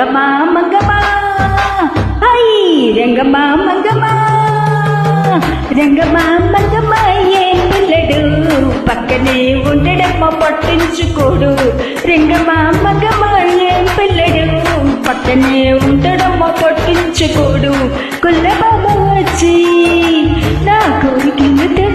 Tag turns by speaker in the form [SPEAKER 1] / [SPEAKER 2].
[SPEAKER 1] రంగమా మంగమా అయ్యి రంగమా మంగమా రంగమా మంగమా ఏ పిల్లడు పక్కనే ఉండడమ్మ పట్టించుకోడు రంగమా మంగమా ఏ పిల్లడు పక్కనే ఉండడమ్మ పట్టించుకోడు కుల్ల బాబా వచ్చి నా కోరికలు